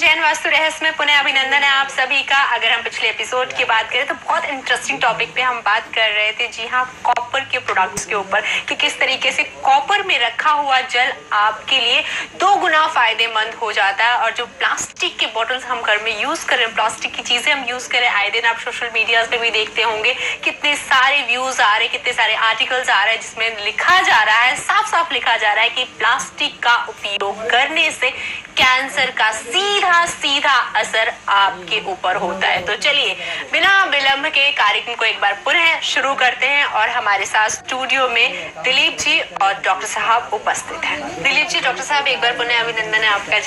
जैन वास्तु रहस्य में पुनः अभिनंदन है आप सभी का। अगर हम पिछले एपिसोड की बात करें तो बहुत इंटरेस्टिंग टॉपिक पे हम बात कर रहे थे, जी हाँ, कॉपर के प्रोडक्ट्स के ऊपर, कि किस तरीके से कॉपर में रखा हुआ जल आपके लिए 2 गुना फायदेमंद हो जाता है। और जो प्लास्टिक के बॉटल्स हम घर में यूज कर रहे हैं, प्लास्टिक की चीजें हम यूज करें, आए दिन आप सोशल मीडिया पे भी देखते होंगे कितने सारे व्यूज आ रहे, कितने सारे आर्टिकल्स आ रहे हैं जिसमें लिखा जा रहा है, साफ साफ लिखा जा रहा है कि प्लास्टिक का उपयोग करने से कैंसर का सीधा सीधा असर आपके ऊपर होता है। तो चलिए बिना विलंब के कार्यक्रम को एक बार पुनः शुरू करते हैं और हमारे साथ स्टूडियो में दिलीप जी और डॉक्टर साहब उपस्थित हैं। दिलीप जी, डॉक्टर साहब, एक बार पुनः अभिनंदन है आपका।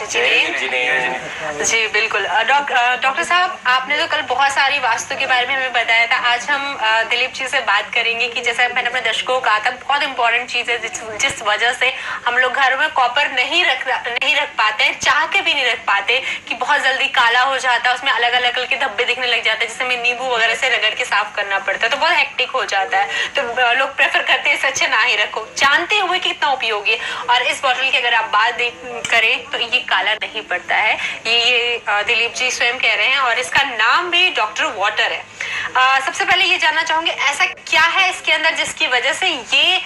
जी बिल्कुल। डॉक्टर साहब, आपने तो कल बहुत सारी वास्तु के बारे में हमें बताया था। आज हम दिलीप जी से बात करेंगे कि जैसे मैंने अपने दर्शकों को कहा था, बहुत इंपॉर्टेंट चीज है जिस वजह से हम लोग घर में कॉपर नहीं रख पाते हैं, चाह के भी नहीं रख पाते, कि बहुत जल्दी काला हो जाता है, उसमें अलग अलग कलर के धब्बे दिखने लग जाते हैं, जिससे हमें नींबू वगैरह से रगड़ के साफ करना पड़ता है, तो बहुत हेक्टिक हो जाता है। तो लोग प्रेफर करते हैं इससे अच्छा ना ही रखो, जानते हुए कि कितना उपयोगी है। और इस बॉटल की अगर आप बात करें तो ये काला नहीं पड़ता है, ये दिलीप जी स्वयं कह रहे हैं, और इसका नाम भी डॉक्टर वाटर है। सबसे पहले ये जानना चाहूंगी, ऐसा क्या है इसके अंदर जिसकी वजह से ये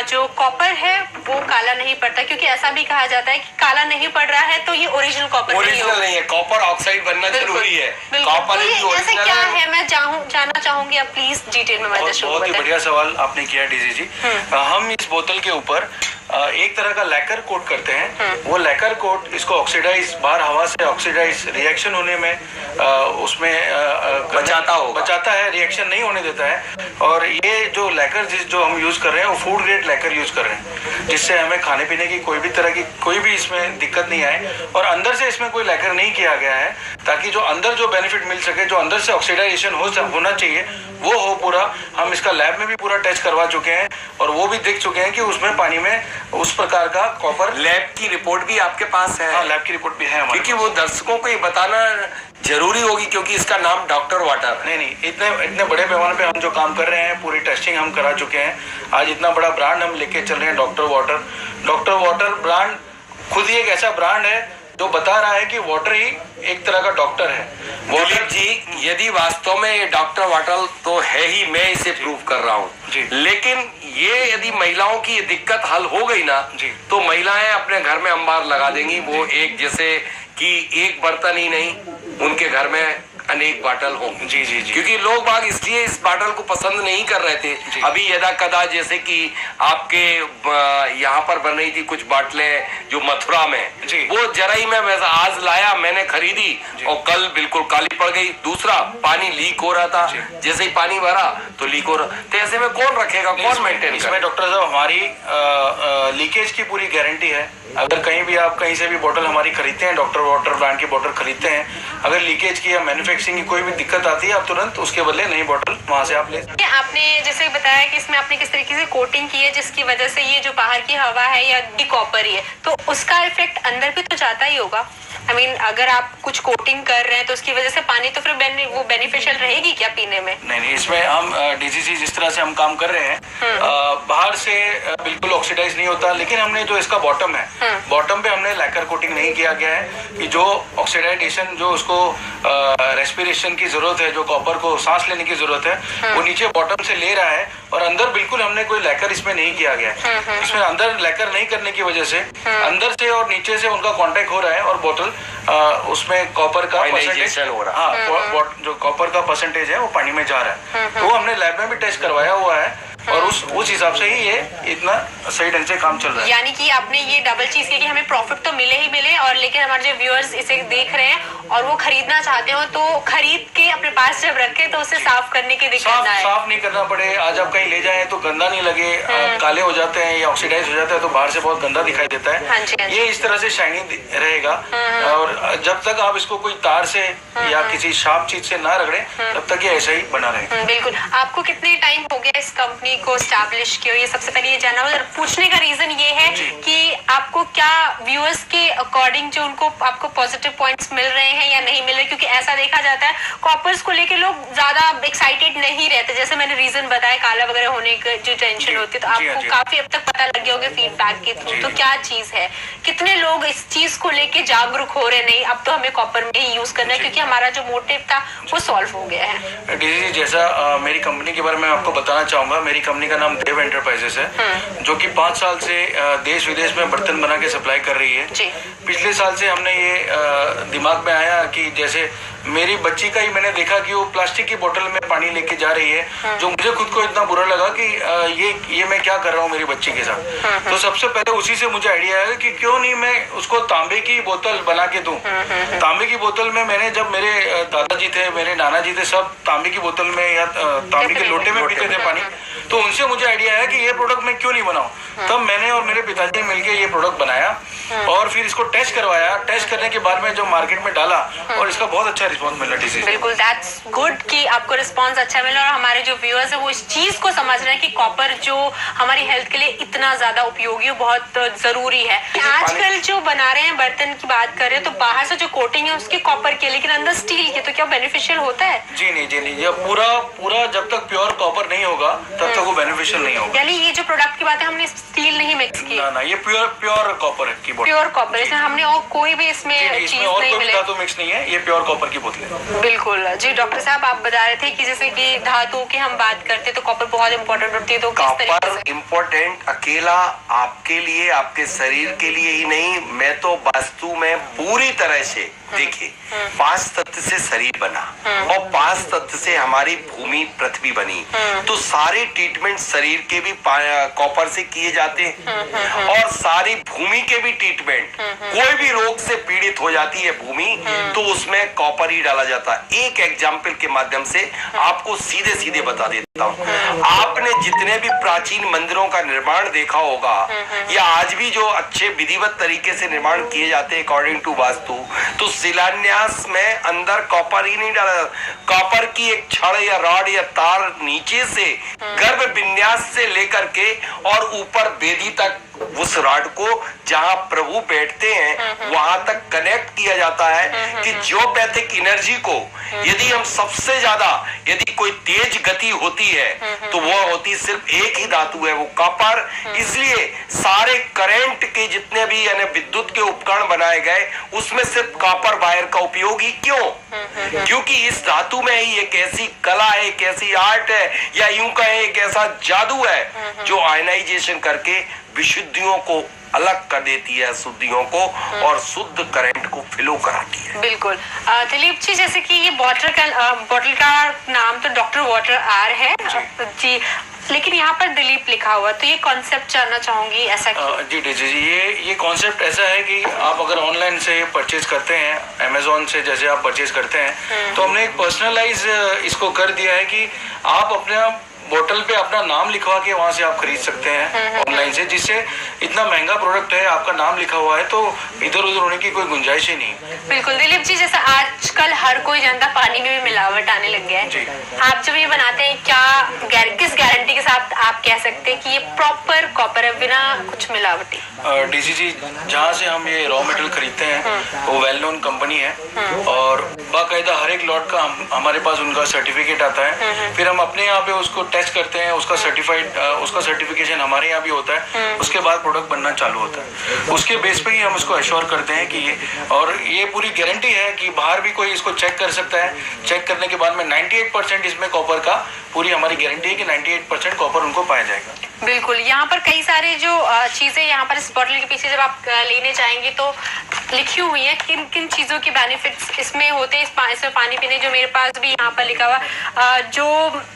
जो कॉपर है वो काला नहीं पड़ता? क्योंकि ऐसा भी कहा जाता है कि काला नहीं पड़ रहा है तो ये ओरिजिनल कॉपर नहीं है, कॉपर ऑक्साइड बनना जरूरी है। कॉपर ऐसा क्या है, मैं जानना चाहूंगी, आप प्लीज डिटेल में बताइए। बहुत ही बढ़िया सवाल आपने किया डीजी जी। हम इस बोतल के ऊपर एक तरह का लैकर कोट करते हैं। वो लैकर कोट इसको ऑक्सीडाइज, बाहर हवा से ऑक्सीडाइज रिएक्शन होने में उसमें बचाता है, रिएक्शन नहीं होने देता है। और ये जो लैकर जो हम यूज कर रहे हैं वो फूड ग्रेड लैकर यूज कर रहे हैं, जिससे हमें खाने पीने की कोई भी तरह की कोई भी इसमें दिक्कत नहीं आए। और अंदर से इसमें कोई लैकर नहीं किया गया है, ताकि जो अंदर जो बेनिफिट मिल सके, जो अंदर से ऑक्सीडाइजेशन होना चाहिए वो हो पूरा। हम इसका लैब में भी पूरा टेस्ट करवा चुके हैं और वो भी देख चुके हैं कि उसमें पानी में उस प्रकार का कॉपर। लैब की रिपोर्ट भी आपके पास है? हाँ, लैब की रिपोर्ट भी है हमारे, क्योंकि वो दर्शकों को ये बताना जरूरी होगी, क्योंकि इसका नाम डॉक्टर वाटर। नहीं, इतने बड़े पैमाने पे हम जो काम कर रहे हैं, पूरी टेस्टिंग हम करा चुके हैं। आज इतना बड़ा ब्रांड हम लेके चल रहे हैं, डॉक्टर वाटर ब्रांड खुद ही एक ऐसा ब्रांड है जो बता रहा है कि वाटर ही एक तरह का डॉक्टर है। दिलीप जी, यदि वास्तव में ये डॉक्टर वाटर तो है ही, मैं इसे प्रूव कर रहा हूँ, लेकिन ये यदि महिलाओं की ये दिक्कत हल हो गई ना, तो महिलाएं अपने घर में अंबार लगा देंगी। वो एक जैसे कि एक बर्तन ही नहीं, उनके घर में अनेक बाटल होंगे। जी। क्योंकि लोग बाग इसलिए इस बाटल को पसंद नहीं कर रहे थे। अभी यदा कदा जैसे कि आपके यहाँ पर बन रही थी कुछ बाटलें जो मथुरा में, वो जरा ही मैं वैसा आज लाया, मैंने खरीदी और कल बिल्कुल काली पड़ गई। दूसरा, पानी लीक हो रहा था, जैसे ही पानी भरा तो लीक हो रहा। तो ऐसे में कौन रखेगा, कौन मेंटेन करेगा? डॉक्टर साहब, हमारी लीकेज की पूरी गारंटी है। अगर कहीं भी आप कहीं से भी बोतल हमारी खरीदते हैं, डॉक्टर वाटर ब्रांड की बोतल खरीदते हैं, अगर लीकेज की या मैन्युफैक्चरिंग की कोई भी दिक्कत आती है, आप तुरंत उसके बदले नई बोतल वहां से आप ले। आपने जैसे बताया कि इसमें आपने किस तरीके से कोटिंग की है, जिसकी वजह से ये जो बाहर की हवा है या कॉपर ही है, तो उसका इफेक्ट अंदर भी तो जाता ही होगा। आई मीन, अगर आप कुछ कोटिंग कर रहे हैं तो उसकी वजह से पानी तो फिर वो बेनिफिशियल रहेगी क्या पीने में? नहीं, इसमें हम डीसीसी जिस तरह से हम काम कर रहे हैं, बाहर से बिल्कुल ऑक्सीडाइज नहीं होता, लेकिन हमने जो इसका बॉटम है, बॉटम पे हमने लैकर कोटिंग नहीं किया गया है कि जो ऑक्सीडाइजेशन, जो उसको रेस्पिरेशन की जरूरत है, जो कॉपर को सांस लेने की जरूरत है, वो नीचे बॉटम से ले रहा है। और अंदर बिल्कुल हमने कोई लैकर इसमें नहीं किया गया है। इसमें अंदर लैकर नहीं करने की वजह से अंदर से और नीचे से उनका कॉन्टेक्ट हो रहा है और बोतल उसमें कॉपर का परसेंटेज हो रहा है। हाँ, जो कॉपर का परसेंटेज है वो पानी में जा रहा है। तो हमने लैब में भी टेस्ट करवाया हुआ है और उस हिसाब से ही ये इतना सही ढंग से काम चल रहा है। यानी कि आपने ये डबल चीज की कि हमें प्रॉफिट तो मिले ही मिले, और लेकिन हमारे जो व्यूअर्स इसे देख रहे हैं और वो खरीदना चाहते हो, तो खरीद के अपने पास जब रखे तो उसे साफ करने की दिक्कत ना है। साफ नहीं करना पड़े। आज आप कहीं ले जाएं तो गंदा नहीं लगे, काले हो जाते हैं या ऑक्सीडाइज हो जाता है तो बाहर से बहुत गंदा दिखाई देता है। हाँ जी। ये इस तरह से शाइनी रहेगा। और जब तक आप इसको कोई तार से या किसी शार्प चीज से ना रगड़े, तब तक ये ऐसा ही बना रहेगा। बिल्कुल। आपको कितने टाइम हो गया इस कंपनी कंपनी को स्टैब्लिश किया, ये सबसे पहले ये जानना और पूछने का रीजन ये है कि आपको क्या व्यूअर्स के अकॉर्डिंग जो उनको आपको पॉजिटिव पॉइंट्स मिल रहे हैं या नहीं मिल रहे, क्योंकि ऐसा देखा जाता है कॉपर्स को लेके लोग ज्यादा एक्साइटेड नहीं रहते, जैसे मैंने रीजन बताया काला वगैरह होने की जो टेंशन होती है, तो आपको काफी अब तक पता लग गया होगा फीडबैक के थ्रू, तो क्या चीज है, कितने लोग इस चीज को लेके जागरूक हो रहे, नहीं अब तो हमें कॉपर में ही यूज करना है क्योंकि हमारा जो मोटिव था वो सॉल्व हो गया है। डीजी जैसा मेरी कंपनी के बारे में आपको बताना चाहूंगा, मेरी कंपनी का नाम देव एंटरप्राइजेस है, जो कि 5 साल से देश विदेश में बर्तन बना के सप्लाई कर रही है। पिछले साल से हमने ये दिमाग में आया कि जैसे मेरी बच्ची का ही मैंने देखा कि वो प्लास्टिक की बोतल में पानी लेके जा रही है, जो मुझे खुद को इतना बुरा लगा कि ये मैं क्या कर रहा हूँ मेरी बच्ची के साथ। तो सबसे पहले उसी से मुझे आइडिया आया कि क्यों नहीं मैं उसको तांबे की बोतल बना के दूं। तांबे की बोतल में मैंने, जब मेरे दादाजी थे, मेरे नाना जी थे, सब तांबे की बोतल में या तांबे के लोटे में पीते थे पानी, तो उनसे मुझे आइडिया आया कि ये प्रोडक्ट मैं क्यों नहीं बनाऊं। तब मैंने और मेरे पिताजी मिलकर ये प्रोडक्ट बनाया और फिर इसको टेस्ट करवाया। टेस्ट करने के बाद में जो मार्केट में डाला और इसका बहुत अच्छा रिस्पॉन्स मिला। बिल्कुल, दैट्स गुड कि आपको रिस्पॉन्स अच्छा मिला और हमारे जो व्यूअर्स है वो इस चीज को समझ रहे हैं कि कॉपर जो हमारी हेल्थ के लिए इतना ज्यादा उपयोगी और बहुत जरूरी है। आजकल जो बना रहे हैं बर्तन की बात करें तो बाहर से जो कोटिंग है उसकी कॉपर की, लेकिन अंदर स्टील की, तो क्या बेनिफिशियल होता है? जी नहीं, ये पूरा जब तक प्योर कॉपर नहीं होगा तब तक वो बेनिफिशियल नहीं होगा। यानी ये जो प्रोडक्ट की बात है हमने स्टील नहीं मिक्स की? ना, ये प्योर कॉपर की बोतल, प्योर कॉपर, इसमें हमने और कोई भी इसमें चीज नहीं मिले, धातु मिक्स नहीं है, ये प्योर कॉपर की बोतल है। बिल्कुल जी। डॉक्टर साहब आप बता रहे थे कि जैसे कि धातु की हम बात करते तो कॉपर बहुत इंपॉर्टेंट होती है, तो किस तरीके से? इम्पोर्टेंट अकेला आपके लिए, आपके शरीर के लिए ही नहीं, मैं तो वास्तु में पूरी तरह से देखिए 5 तत्व से शरीर बना और 5 तत्व से हमारी भूमि पृथ्वी बनी, तो सारे ट्रीटमेंट शरीर के भी कॉपर से किए जाते हैं और सारी भूमि के भी ट्रीटमेंट, कोई भी रोग से पीड़ित हो जाती है भूमि तो उसमें कॉपर ही डाला जाता है। एक एग्जाम्पल के माध्यम से आपको सीधे बता देता हूँ, आपने जितने भी प्राचीन मंदिरों का निर्माण देखा होगा या आज भी जो अच्छे विधिवत तरीके से निर्माण किए जाते हैं अकॉर्डिंग टू वास्तु, तो शिलान्यास में अंदर कॉपर ही नहीं डाला, कॉपर की एक छड़ या रॉड या तार नीचे से गर्भ विन्यास से लेकर के और ऊपर वेदी तक उस रॉड को जहां प्रभु बैठते हैं वहां तक कनेक्ट किया जाता है कि जियोपैथिक एनर्जी को यदि हम सबसे ज्यादा, यदि कोई तेज गति होती है तो वो होती सिर्फ एक ही धातु है, वो कॉपर। इसलिए सारे करंट के जितने भी यानी विद्युत के उपकरण बनाए गए उसमें सिर्फ कॉपर वायर का उपयोग ही क्यों? क्योंकि इस धातु में ही एक ऐसी कला है, एक ऐसी आर्ट है या यूं कहें एक ऐसा जादू है जो आयनाइजेशन करके विशुद्धियों को अलग कर देती है, अशुद्धियों को, और शुद्ध करंट को फ्लो कराती है। बिल्कुल। दिलीप जी, जैसे कि ये बॉटल का नाम तो डॉक्टर वाटर आर है जी, लेकिन यहाँ पर दिलीप लिखा हुआ, तो ये कॉन्सेप्ट जानना चाहूंगी ऐसा जी जी, ये कॉन्सेप्ट ऐसा है कि आप अगर ऑनलाइन से परचेज करते हैं, अमेजोन से जैसे आप परचेज करते हैं, तो हमने एक पर्सनलाइज इसको कर दिया है कि आप अपने बोतल पे अपना नाम लिखवा के वहाँ से आप खरीद सकते हैं ऑनलाइन से, जिससे इतना महंगा प्रोडक्ट है, आपका नाम लिखा हुआ है तो इधर उधर होने की कोई गुंजाइश ही नहीं। बिल्कुल दिलीप जी, जैसे आजकल हर कोई जानता पानी में भी मिलावट आने लग गया है, आप जब ये बनाते हैं क्या किस गारंटी के साथ आप कह सकते हैं कि ये प्रॉपर कॉपर है बिना कुछ मिलावटी? डीसी जी, जहाँ से हम ये रॉ मटेरियल खरीदते हैं वो वेल नोन कंपनी है और बाकायदा हर एक लॉट का हमारे पास उनका सर्टिफिकेट आता है, फिर हम अपने यहाँ पे उसको टेस्ट करते हैं, उसका सर्टिफिकेशन हमारे यहाँ भी होता है, उसके बाद प्रोडक्ट बनना चालू होता है, उसके बेस पे ही हम इसको एश्योर करते हैं कि ये, और ये पूरी गारंटी है कि बाहर भी कोई इसको चेक कर सकता है, चेक करने के बाद में 98% इसमें कॉपर का पूरी हमारी गारंटी है कि 98% कॉपर उनको पाया जाएगा। बिल्कुल, यहाँ पर कई सारे जो चीजें यहाँ पर इस बॉटल के पीछे जब आप लेने जाएंगे तो लिखी हुई है किन किन चीजों के बेनिफिट्स इसमें होते हैं, इसमें पानी पीने, जो मेरे पास भी यहाँ पर लिखा हुआ जो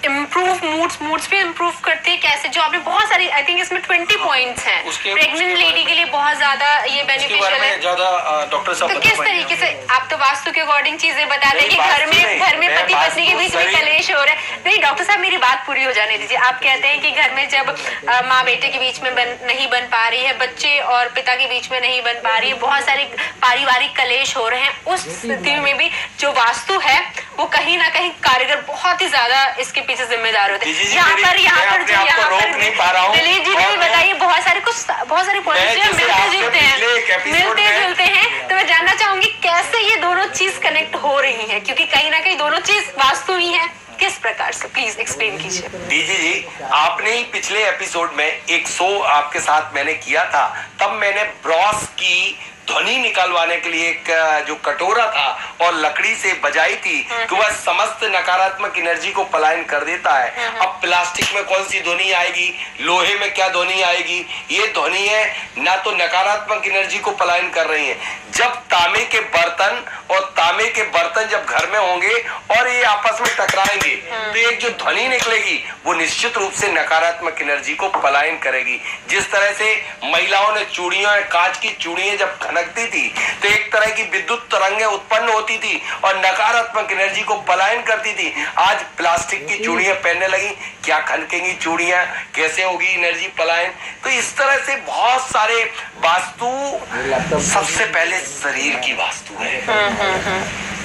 इम्प्रूव मूड्स भी इम्प्रूव करते हैं, कैसे जो आपने बहुत सारी, आई थिंक इसमें 20 पॉइंट्स हैं प्रेग्नेंट लेडी के लिए बहुत ज्यादा ये बेनिफिशियल है। डॉक्टर साहब तो किस तरीके से आप तो वास्तु के अकॉर्डिंग चीजें बताते हैं कि घर में पति पत्नी के बीच में कलेश हो रहा है। नहीं डॉक्टर साहब, मेरी बात पूरी हो जाने दीजिए। आप कहते हैं कि घर में जब माँ बेटे के बीच में नहीं बन पा रही है, बच्चे और पिता के बीच में नहीं बन पा रही है, बहुत सारे पारिवारिक कलेश हो रहे हैं, उस स्थिति में भी जो वास्तु है वो कहीं ना कहीं कारीगर बहुत ही ज्यादा इसके पीछे जिम्मेदार होते हैं। यहाँ पर दिलीप जी भी बताइए, बहुत सारे पॉइंट्स मिलते जुलते हैं, तो मैं जानना चाहूंगी कैसे ये दोनों चीज कनेक्ट हो रही है, क्योंकि कहीं ना कहीं दोनों चीज वास्तु ही है, किस प्रकार से, प्लीज एक्सप्लेन कीजिए। डीजी जी, आपने ही पिछले एपिसोड में एक शो आपके साथ मैंने किया था, तब मैंने ब्रॉस की ध्वनि निकालवाने के लिए एक जो कटोरा था और लकड़ी से बजाई थी कि वह समस्त नकारात्मक एनर्जी को पलायन कर देता है। अब प्लास्टिक में कौन सी ध्वनि आएगी, लोहे में क्या ध्वनि आएगी? ये ध्वनि है ना तो नकारात्मक एनर्जी को पलायन कर रही है। जब तांबे के बर्तन और तांबे के बर्तन जब घर में होंगे और ये आपस में टकराएंगे तो एक जो ध्वनि निकलेगी वो निश्चित रूप से नकारात्मक एनर्जी को पलायन करेगी। जिस तरह से महिलाओं ने चूड़ियां, कांच की चूड़ियां जब खनकती थी तो एक तरह की विद्युत तरंगें उत्पन्न होती थी और नकारात्मक एनर्जी को पलायन करती थी। आज प्लास्टिक की चूड़ियां पहनने लगी, क्या खनकेंगी चूड़ियां, कैसे होगी एनर्जी पलायन? तो इस तरह से बहुत सारे वास्तु, सबसे पहले शरीर की वास्तु है।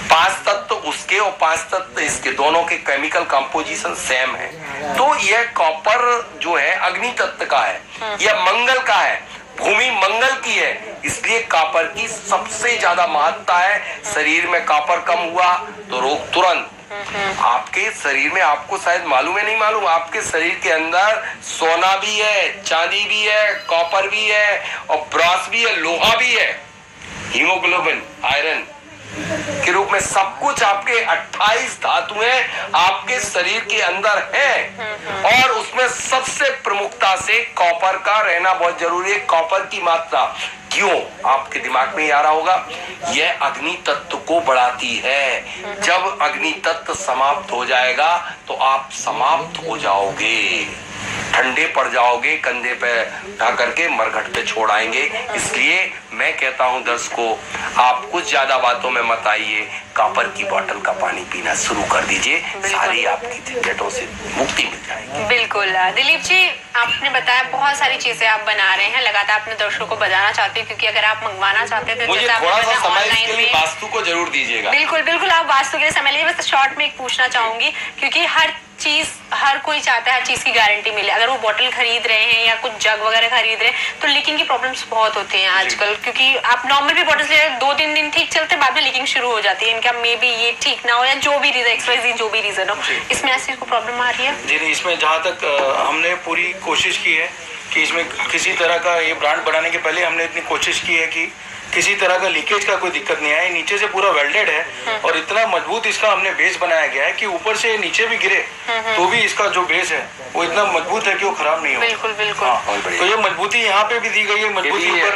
5 तत्व उसके और 5 तत्व इसके, दोनों के केमिकल कंपोजिशन सेम है। तो यह कॉपर जो है अग्नि तत्व का है, यह मंगल का है, भूमि मंगल की है, इसलिए कॉपर की सबसे ज्यादा महत्ता है। शरीर में कॉपर कम हुआ तो रोग तुरंत। आपके शरीर में, आपको शायद मालूम है, नहीं मालूम, आपके शरीर के अंदर सोना भी है, चांदी भी है, कॉपर भी है और ब्रॉस भी है, लोहा भी है, हीमोग्लोबिन, आयरन के रूप में सब कुछ आपके 28 धातुएं आपके शरीर के अंदर हैं और उसमें सबसे प्रमुखता से कॉपर का रहना बहुत जरूरी है। कॉपर की मात्रा क्यों, आपके दिमाग में आ रहा होगा, यह अग्नि तत्व को बढ़ाती है। जब अग्नि तत्व समाप्त हो जाएगा तो आप समाप्त हो जाओगे, ठंडे पड़ जाओगे, कंधे पे उठा करके मरघट पे छोड़ आएंगे। इसलिए मैं कहता हूं दर्शकों, आप कुछ ज्यादा बातों में मत आइए, कॉपर की बोतल का पानी पीना शुरू कर दीजिए, सारी आपकी झंझटों से मुक्ति मिल जाएगी। बिल्कुल दिलीप जी, आपने बताया बहुत सारी चीजें आप बना रहे हैं, लगातार अपने दर्शकों को बताना चाहते हैं, क्योंकि अगर आप मंगवाना चाहते थे, मुझे थोड़ा सा समय इसके लिए वास्तु को जरूर दीजिएगा। बिल्कुल आप वास्तु के लिए समय लीजिए। बस शॉर्ट में एक पूछना चाहूंगी, क्योंकि हर कोई चाहता है हर चीज की गारंटी मिले। अगर वो बोतल खरीद रहे हैं या कुछ जग वगैरह खरीद रहे हैं तो लीकिंग की प्रॉब्लम्स बहुत होती हैं आजकल, क्योंकि आप नॉर्मल भी बोतल ले 2-3 दिन ठीक चलते, बाद में लीकिंग शुरू हो जाती है। इनका मे बी ये ठीक ना हो या जो भी रीजन, जो भी रीजन हो, इसमें ऐसी को प्रॉब्लम आ रही है? जी नहीं, इसमें जहाँ तक हमने पूरी कोशिश की है कि इसमें किसी तरह का, ये ब्रांड बनाने के पहले हमने इतनी कोशिश की है कि किसी तरह का लीकेज का कोई दिक्कत नहीं आए। नीचे से पूरा वेल्डेड है और इतना मजबूत इसका हमने बेस बनाया गया है कि ऊपर से नीचे भी गिरे तो भी इसका जो बेस है वो इतना मजबूत है कि वो खराब नहीं होगा। बिल्कुल। हाँ, तो ये मजबूती यहाँ पे भी दी गई है, मजबूती ऊपर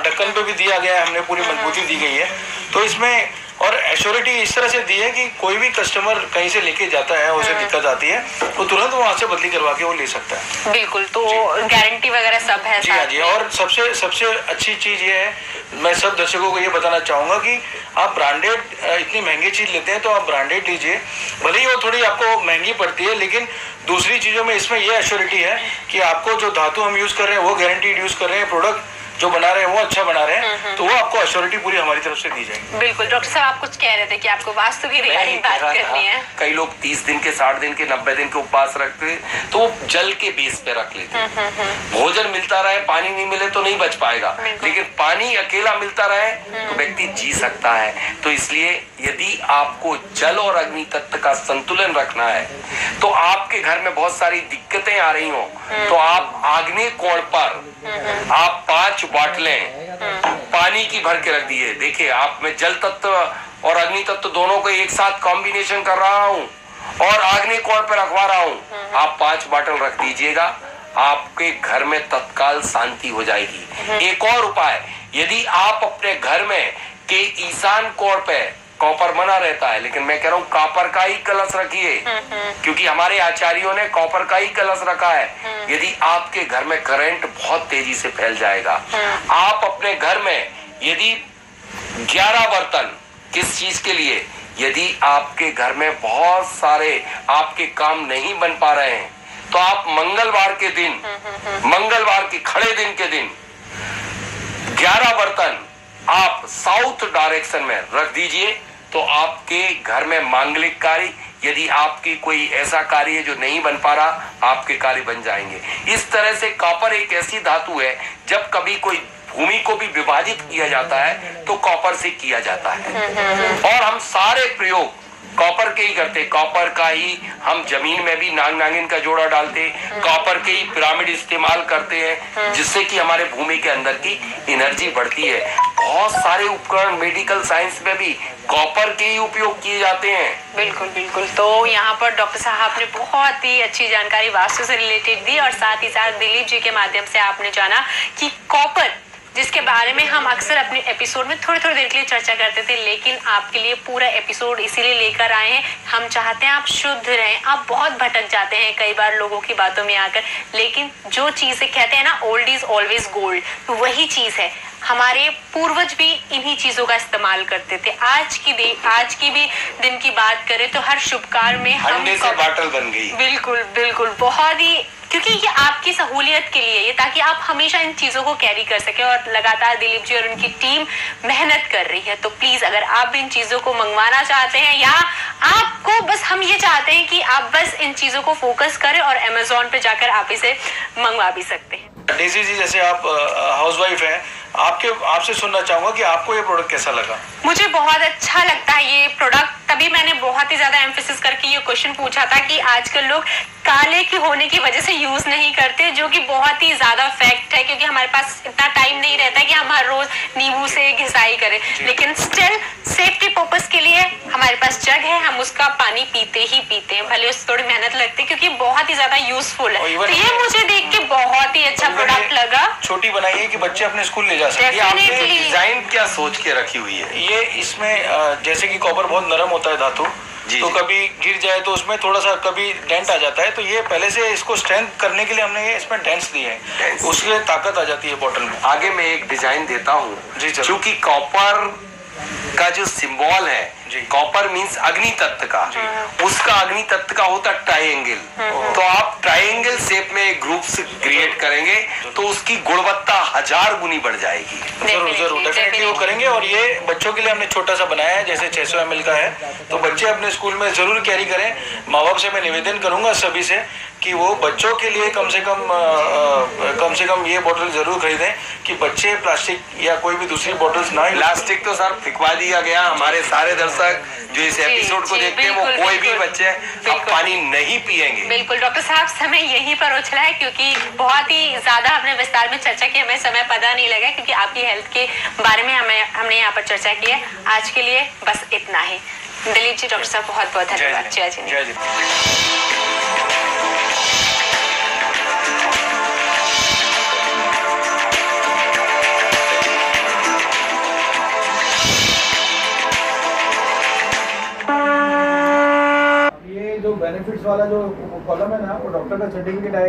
ढक्कन पे भी दिया गया है, हमने पूरी मजबूती दी गई है। तो इसमें और एश्योरिटी इस तरह से दी है कि कोई भी कस्टमर कहीं से लेके जाता है, उसे दिक्कत आती है तो तुरंत वहाँ से बदली करवा के वो ले सकता है। बिल्कुल, तो गारंटी वगैरह सब है। जी हाँ जी। और सबसे अच्छी चीज ये है, मैं सब दर्शकों को ये बताना चाहूंगा कि आप ब्रांडेड इतनी महंगी चीज लेते हैं तो आप ब्रांडेड लीजिए, भले ही वो थोड़ी आपको महंगी पड़ती है, लेकिन दूसरी चीजों में इसमें ये एश्योरिटी है कि आपको जो धातु हम यूज कर रहे हैं वो गारंटीड यूज कर रहे हैं, प्रोडक्ट जो बना रहे हैं वो अच्छा बना रहे हैं, तो वो आपको एश्योरिटी पूरी हमारी तरफ से दी जाएगी। बिल्कुल। डॉक्टर साहब, आप कुछ कह रहे थे कि आपको वास्तु की रिगार्डिंग बात करनी है। कई लोग 30 दिन के, 60 दिन के, 90 दिन के उपवास रखते तो वो जल के बेस पे रख लेते। भोजन मिलता रहे, पानी नहीं मिले तो नहीं बच पाएगा, लेकिन पानी अकेला मिलता रहे तो व्यक्ति जी सकता है। तो इसलिए यदि आपको जल और अग्नि तत्व का संतुलन रखना है तो आपके घर में बहुत सारी दिक्कतें आ रही हो तो आप आग्नेय कोण पर आप 5 बोतलें पानी की भर के रख दिए। देखिए, आप मैं जल तत्व और अग्नि तत्व दोनों को एक साथ कॉम्बिनेशन कर रहा हूँ और आग्नेय कोण पर रखवा रहा हूँ। आप 5 बोतल रख दीजिएगा, आपके घर में तत्काल शांति हो जाएगी। एक और उपाय, यदि आप अपने घर में के ईशान कोण पे, कॉपर बना रहता है लेकिन मैं कह रहा हूँ कॉपर का ही कलश रखिए, क्योंकि हमारे आचार्यों ने कॉपर का ही कलश रखा है। यदि आपके घर में करंट बहुत तेजी से फैल जाएगा। आप अपने घर में यदि 11 बर्तन, किस चीज के लिए, यदि आपके घर में बहुत सारे आपके काम नहीं बन पा रहे हैं तो आप मंगलवार के दिन, मंगलवार के खड़े दिन के दिन 11 बर्तन आप साउथ डायरेक्शन में रख दीजिए। तो आपके घर में मांगलिक कार्य, यदि आपकी कोई ऐसा कार्य है जो नहीं बन पा रहा, आपके कार्य बन जाएंगे। इस तरह से कॉपर एक ऐसी धातु है, जब कभी कोई भूमि को भी विभाजित किया जाता है तो कॉपर से किया जाता है। और हम सारे प्रयोग कॉपर के ही करते, कॉपर का ही हम जमीन में भी नाग नागिन का जोड़ा डालते, कॉपर के ही पिरामिड इस्तेमाल करते हैं, जिससे कि हमारे भूमि के अंदर की एनर्जी बढ़ती है। बहुत सारे उपकरण मेडिकल साइंस में भी कॉपर के ही उपयोग किए जाते हैं। बिल्कुल बिल्कुल। तो यहाँ पर डॉक्टर साहब ने बहुत ही अच्छी जानकारी वास्तु से रिलेटेड दी, और साथ ही साथ दिलीप जी के माध्यम से आपने जाना कि कॉपर, जिसके बारे में हम अक्सर अपने एपिसोड में थोड़ी थोड़ी देर के लिए चर्चा करते थे, लेकिन आपके लिए पूरा एपिसोड इसीलिए लेकर आए हैं। हम चाहते हैं आप शुद्ध रहें। आप बहुत भटक जाते हैं कई बार लोगों की बातों में आकर, लेकिन जो चीजें कहते हैं ना, ओल्ड इज ऑलवेज गोल्ड, तो वही चीज है। हमारे पूर्वज भी इन्हीं चीजों का इस्तेमाल करते थे। आज की भी दिन की बात करें तो हर शुभ कार्य में हम अंडे से बाटल बन गई। बिल्कुल बिल्कुल, बहुत ही, क्योंकि ये आपकी सहूलियत के लिए, ये ताकि आप हमेशा इन चीजों को कैरी कर सके। और लगातार दिलीप जी और उनकी टीम मेहनत कर रही है। तो प्लीज, अगर आप भी इन चीजों को मंगवाना चाहते हैं, या आपको बस, हम ये चाहते हैं कि आप बस इन चीजों को फोकस करें और अमेजोन पे जाकर आप इसे मंगवा भी सकते हैं। डेजी जी, जैसे आप हाउसवाइफ हैं, आपसे सुनना चाहूंगा कि आपको ये प्रोडक्ट कैसा लगा? मुझे बहुत अच्छा लगता है ये प्रोडक्ट। तभी मैंने बहुत ही ज्यादा एम्फेसिस करके ये क्वेश्चन पूछा था कि आजकल लोग काले की होने की वजह से यूज नहीं करते, जो कि बहुत ही ज्यादा फैक्ट है, क्योंकि हमारे पास इतना टाइम नहीं रहता कि हम हर रोज नींबू से घिसाई करें। लेकिन स्टिल सेफ्टी पर्पस के लिए हमारे पास जग है, हम उसका पानी पीते ही पीते हैं, भले उससे थोड़ी मेहनत लगती है, क्योंकि बहुत ही ज्यादा यूजफुल है। तो ये मुझे देख के बहुत ही अच्छा प्रोडक्ट लगा। छोटी बनाई है कि बच्चे अपने स्कूल ले जा सके। डिजाइन क्या सोच के रखी हुई है? ये इसमें जैसे कि कॉपर बहुत नरम होता है धातु, तो कभी गिर जाए तो उसमें थोड़ा सा कभी डेंट आ जाता है, तो ये पहले से इसको स्ट्रेंथ करने के लिए हमने ये इसमें डेंट्स दिए हैं, उसके ताकत आ जाती है बॉटल में। आगे मैं एक डिजाइन देता हूँ जी, क्योंकि कॉपर का जो सिंबल है, कॉपर मींस अग्नि तत्व का, उसका अग्नि तत्व का होता ट्रायंगल। तो आप ट्रायंगल शेप में एक ग्रुप क्रिएट करेंगे तो उसकी गुणवत्ता 1000 गुनी बढ़ जाएगी। जरूर डेफिनेटली वो करेंगे। और ये बच्चों के लिए हमने छोटा सा बनाया है, जैसे 600 ml का है, तो बच्चे अपने स्कूल में जरूर कैरी करें। माँ बाप से मैं निवेदन करूंगा सभी से कि वो बच्चों के लिए कम से कम ये बोतल जरूर खरीदें, कि बच्चे प्लास्टिक या कोई भी दूसरी बोतल्स ना। प्लास्टिक तो सर फिकवा दिया गया। हमारे सारे दर्शक जो इस एपिसोड को देखते हैं, वो कोई भी बच्चे अब पानी नहीं पिएंगे। बिल्कुल डॉक्टर साहब, समय यहीं पर उछला है, क्योंकि बहुत ही ज्यादा हमने विस्तार में चर्चा की, हमें समय पता नहीं लगा, क्योंकि आपकी हेल्थ के बारे में हमने यहाँ पर चर्चा की है। आज के लिए बस इतना ही। दिलीप जी, डॉक्टर साहब, बहुत बहुत धन्यवाद। जय जी। जय जी। जो बेनिफिट्स वाला जो कॉलम है ना, वो डॉक्टर का सर्टिफिकेट आएगा।